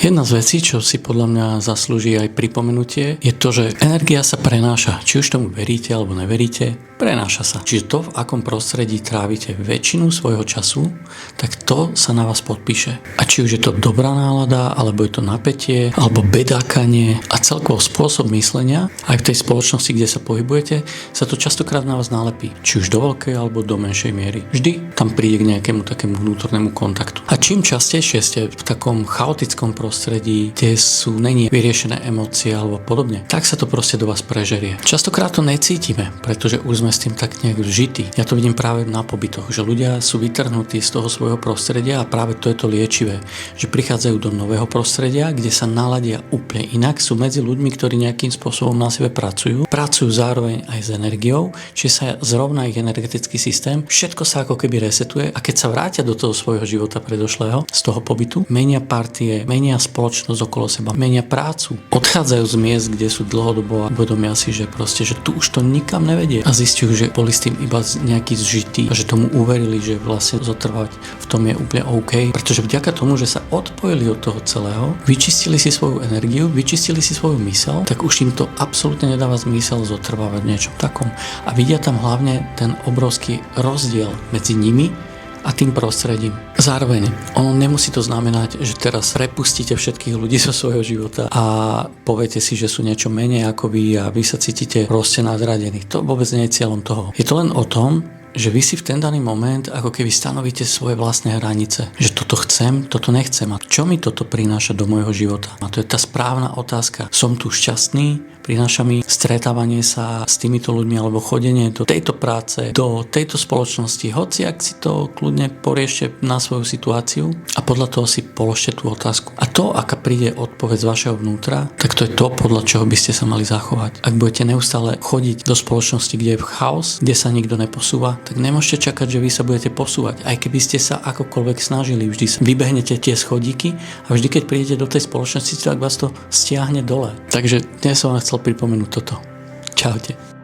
Jedna z vecí, čo si podľa mňa zaslúži aj pripomenutie, je to, že energia sa prenáša. Či už tomu veríte alebo neveríte, prenáša sa. Čiže to, v akom prostredí trávite väčšinu svojho času, tak to sa na vás podpíše. A či už je to dobrá nálada, alebo je to napätie, alebo bedákanie a celkovo spôsob myslenia, aj v tej spoločnosti, kde sa pohybujete, sa to častokrát na vás nalepí. Či už do veľkej alebo do menšej miery. Vždy tam príde k nejakému takému vnútornému kontaktu. A čím častejšie ste v takom chaotickom prostredí, kde není vyriešené emócie alebo podobne, tak sa to proste do vás prežerie. Častokrát to necítime, pretože už sme s tým tak nejak vžití. Ja to vidím práve na pobytoch, že ľudia sú vytrhnutí z toho svojho prostredia a práve to je to liečivé, že prichádzajú do nového prostredia, kde sa naladia úplne inak, sú medzi ľuďmi, ktorí nejakým spôsobom na sebe pracujú zároveň aj s energiou, čiže sa zrovná ich energetický systém, všetko sa ako keby resetuje a keď sa vrátia do toho svojho života predošlého, z toho pobytu, menia partie, menia spoločnosť okolo seba, menia prácu, odchádzajú z miest, kde sú dlhodobo a uvedomia si, že proste, že tu už to nikam nevedie a zistujú, že boli s tým iba nejaký zžitý a že tomu uverili, že vlastne zotrvať v tom je úplne OK, pretože vďaka tomu, že sa odpojili od toho celého, vyčistili si svoju energiu, vyčistili si svoju myseľ, tak už im to absolútne nedáva zmysel zotrvávať v niečom takom a vidia tam hlavne ten obrovský rozdiel medzi nimi a tým prostredím. Zároveň, ono nemusí to znamenať, že teraz prepustíte všetkých ľudí zo svojho života a poviete si, že sú niečo menej ako vy a vy sa cítite proste nadradení. To vôbec nie je cieľom toho. Je to len o tom, že vy si v ten daný moment ako keby stanovíte svoje vlastné hranice. Že toto chcem, toto nechcem. A čo mi toto prináša do môjho života? A to je tá správna otázka. Som tu šťastný? Prináša mi stretávanie sa s týmito ľuďmi alebo chodenie do tejto práce, do tejto spoločnosti. Hoci ak si to kľudne poriešte na svoju situáciu a podľa toho si položte tú otázku. A to, aká príde odpoveď z vašeho vnútra, tak to je to, podľa čoho by ste sa mali zachovať. Ak budete neustále chodiť do spoločnosti, kde je chaos, kde sa nikto neposúva, tak nemôžete čakať, že vy sa budete posúvať. Aj keby ste sa akokoľvek snažili, vždy vybehnete tie schodíky a vždy, keď prídete do tej spoločnosti, tak vás to stiahne dole. Takže dnes som vám chcel pripomenúť toto. Čaute.